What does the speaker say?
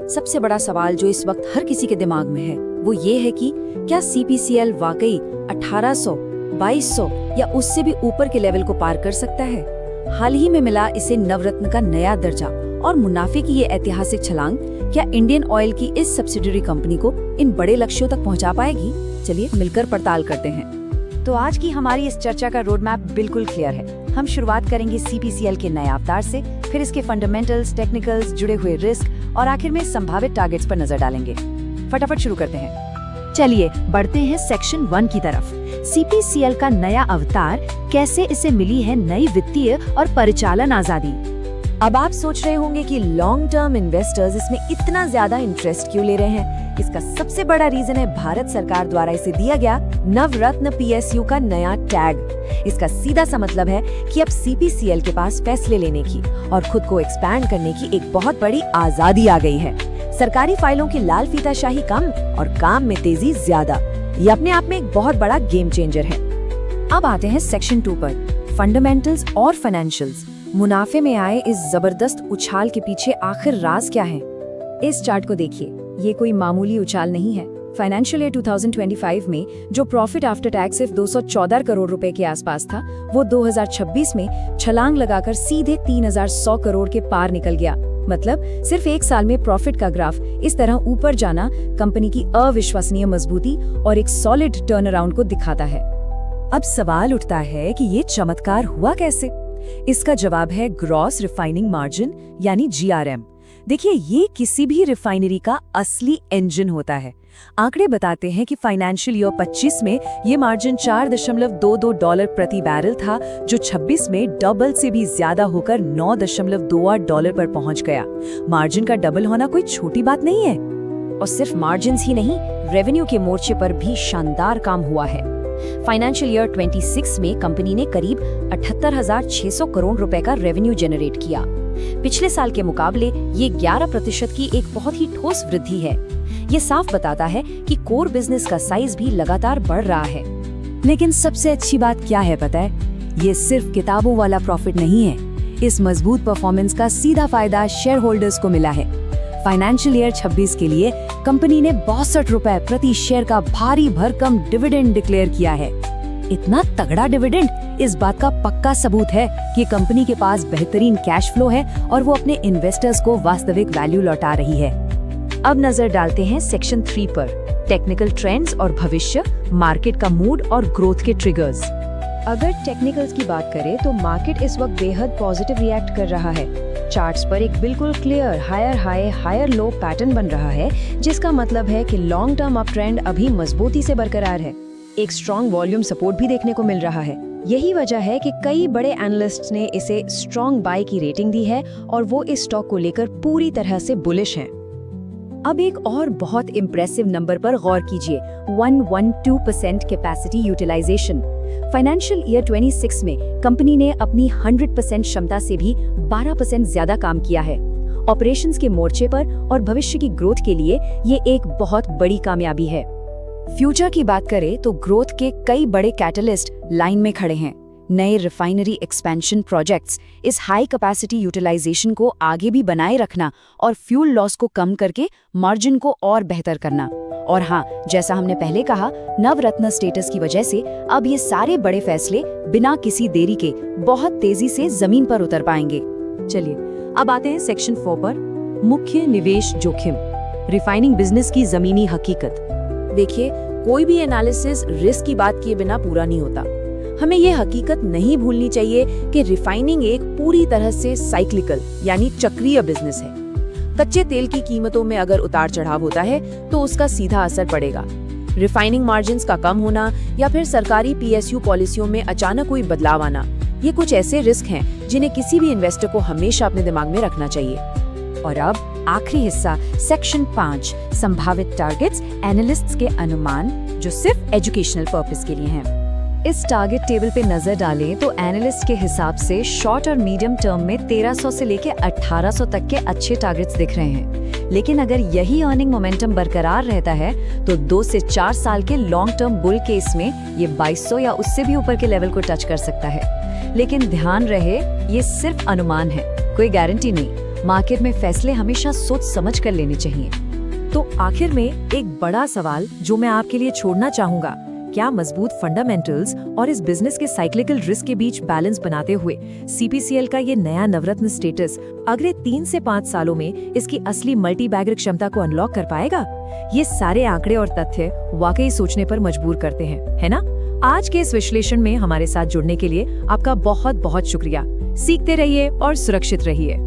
सबसे बड़ा सवाल जो इस वक्त हर किसी के दिमाग में है वो ये है कि क्या CPCL वाकई 1800, 2200 या उससे भी ऊपर के लेवल को पार कर सकता है। हाल ही में मिला इसे नवरत्न का नया दर्जा और मुनाफे की ये ऐतिहासिक छलांग क्या इंडियन ऑयल की इस सब्सिडियरी कंपनी को इन बड़े लक्ष्यों तक पहुंचा पाएगी? चलिए मिलकर पड़ताल करते हैं। तो आज की हमारी इस चर्चा का रोड मैप बिल्कुल क्लियर है। हम शुरुआत करेंगे CPCL के नए अवतार से, फिर इसके फंडामेंटल्स, टेक्निकल्स, जुड़े हुए रिस्क और आखिर में संभावित टारगेट्स पर नजर डालेंगे। फटाफट शुरू करते हैं। चलिए बढ़ते हैं सेक्शन 1 की तरफ। CPCL का नया अवतार, कैसे इसे मिली है नई वित्तीय और परिचालन आजादी। अब आप सोच रहे होंगे कि लॉन्ग टर्म इन्वेस्टर्स इसमें इतना ज्यादा इंटरेस्ट क्यों ले रहे हैं। इसका सबसे बड़ा रीजन है भारत सरकार द्वारा इसे दिया गया नवरत्न PSU का नया टैग। इसका सीधा सा मतलब है कि अब CPCL के पास फैसले लेने की और खुद को एक्सपैंड करने की एक बहुत बड़ी आजादी आ गई है। सरकारी फाइलों की लाल फीताशाही कम और काम में तेजी ज्यादा। ये अपने आप में एक बहुत बड़ा गेम चेंजर है। अब आते हैं सेक्शन 2 पर, फंडामेंटल्स और फाइनेंशियल्स। मुनाफे में आए इस जबरदस्त उछाल के पीछे आखिर राज क्या है? इस चार्ट को देखिए, ये कोई मामूली उछाल नहीं है। फाइनेंशियल ईयर 2025 में जो प्रॉफिट आफ्टर टैक्स सिर्फ 214 करोड़ रुपए के आसपास था, वो 2026 में छलांग लगाकर सीधे 3100 करोड़ के पार निकल गया। मतलब सिर्फ एक साल में प्रॉफिट का ग्राफ इस तरह ऊपर जाना कंपनी की अविश्वसनीय मजबूती और एक सॉलिड टर्न अराउंड को दिखाता है। अब सवाल उठता है कि ये चमत्कार हुआ कैसे? इसका जवाब है ग्रॉस रिफाइनिंग मार्जिन यानी GRM। देखिए, ये किसी भी रिफाइनरी का असली इंजन होता है। आंकड़े बताते हैं कि फाइनेंशियल ईयर 25 में ये मार्जिन $4.22 प्रति बैरल था, जो 26 में डबल से भी ज्यादा होकर $9.28 पर पहुंच गया। मार्जिन का डबल होना कोई छोटी बात नहीं है। और सिर्फ मार्जिन ही नहीं, रेवेन्यू के मोर्चे पर भी शानदार काम हुआ है। फाइनेंशियल ईयर 26 में कंपनी ने करीब 78,600 करोड़ रुपए का रेवेन्यू जनरेट किया। पिछले साल के मुकाबले ये 11% की एक बहुत ही ठोस वृद्धि है। ये साफ बताता है कि कोर बिजनेस का साइज भी लगातार बढ़ रहा है। लेकिन सबसे अच्छी बात क्या है पता है? ये सिर्फ किताबों वाला प्रॉफिट नहीं है। इस मजबूत परफॉर्मेंस का सीधा फायदा शेयर होल्डर्स को मिला है। फाइनेंशियल ईयर 26 के लिए कंपनी ने 62 रुपए प्रति शेयर का भारी भरकम डिविडेंड डिक्लेयर किया है। इतना तगड़ा डिविडेंड इस बात का पक्का सबूत है कि कंपनी के पास बेहतरीन कैश फ्लो है और वो अपने इन्वेस्टर्स को वास्तविक वैल्यू लौटा रही है। अब नजर डालते हैं सेक्शन 3 पर, टेक्निकल ट्रेंड्स और भविष्य, मार्केट का मूड और ग्रोथ के ट्रिगर्स। अगर टेक्निकल्स की बात करें तो मार्केट इस वक्त बेहद पॉजिटिव रिएक्ट कर रहा है। चार्ट्स पर एक बिल्कुल clear higher high higher low pattern बन रहा है, जिसका मतलब है कि लॉन्ग टर्म अप ट्रेंड अभी मजबूती से बरकरार है। एक स्ट्रॉन्ग वॉल्यूम सपोर्ट भी देखने को मिल रहा है। यही वजह है कि कई बड़े एनालिस्ट्स ने इसे स्ट्रॉन्ग बाय की रेटिंग दी है और वो इस स्टॉक को लेकर पूरी तरह से बुलिश हैं। अब एक और बहुत इम्प्रेसिव नंबर पर गौर कीजिए, 112% कैपेसिटी यूटिलाइजेशन। फाइनेंशियल ईयर 26 में कंपनी ने अपनी 100% क्षमता से भी 12% ज्यादा काम किया है। ऑपरेशंस के मोर्चे पर और भविष्य की ग्रोथ के लिए ये एक बहुत बड़ी कामयाबी है। फ्यूचर की बात करें तो ग्रोथ के कई बड़े कैटलिस्ट लाइन में खड़े हैं। नए रिफाइनरी एक्सपेंशन प्रोजेक्ट्स, इस हाई कैपेसिटी यूटिलाइजेशन को आगे भी बनाए रखना और फ्यूल लॉस को कम करके मार्जिन को और बेहतर करना। और हाँ, जैसा हमने पहले कहा, नवरत्न स्टेटस की वजह से अब ये सारे बड़े फैसले बिना किसी देरी के बहुत तेजी से जमीन पर उतर पाएंगे। चलिए अब आते हैं सेक्शन 4 पर, मुख्य निवेश जोखिम, रिफाइनिंग बिजनेस की जमीनी हकीकत। देखिए, कोई भी एनालिसिस रिस्क की बात किए बिना पूरा नहीं होता। हमें ये हकीकत नहीं भूलनी चाहिए कि रिफाइनिंग एक पूरी तरह से साइक्लिकल यानी चक्रीय बिजनेस है। कच्चे तेल की कीमतों में अगर उतार चढ़ाव होता है तो उसका सीधा असर पड़ेगा। रिफाइनिंग मार्जिन्स का कम होना या फिर सरकारी PSU पॉलिसियों में अचानक कोई बदलाव आना, ये कुछ ऐसे रिस्क हैं जिन्हें किसी भी इन्वेस्टर को हमेशा अपने दिमाग में रखना चाहिए। और अब आखिरी हिस्सा, सेक्शन 5, संभावित टारगेट्स, एनालिस्ट्स के अनुमान जो सिर्फ एजुकेशनल पर्पस के लिए हैं। इस टारगेट टेबल पे नजर डालें तो एनालिस्ट के हिसाब से शॉर्ट और मीडियम टर्म में 1300 से लेके 1800 तक के अच्छे टारगेट्स दिख रहे हैं। लेकिन अगर यही अर्निंग मोमेंटम बरकरार रहता है तो 2 से 4 साल के लॉन्ग टर्म बुल केस में ये 2200 या उससे भी ऊपर के लेवल को टच कर सकता है। लेकिन ध्यान रहे, ये सिर्फ अनुमान है, कोई गारंटी नहीं। मार्केट में फैसले हमेशा सोच समझ कर लेने चाहिए। तो आखिर में एक बड़ा सवाल जो मैं आपके लिए छोड़ना चाहूंगा, क्या मजबूत फंडामेंटल्स और इस बिजनेस के साइक्लिकल रिस्क के बीच बैलेंस बनाते हुए सीपीसीएल का ये नया नवरत्न स्टेटस अगले 3 से 5 सालों में इसकी असली मल्टी बैगर क्षमता को अनलॉक कर पाएगा? ये सारे आंकड़े और तथ्य वाकई सोचने पर मजबूर करते हैं, है ना? आज के इस विश्लेषण में हमारे साथ जुड़ने के लिए आपका बहुत बहुत शुक्रिया। सीखते रहिए और सुरक्षित रहिए।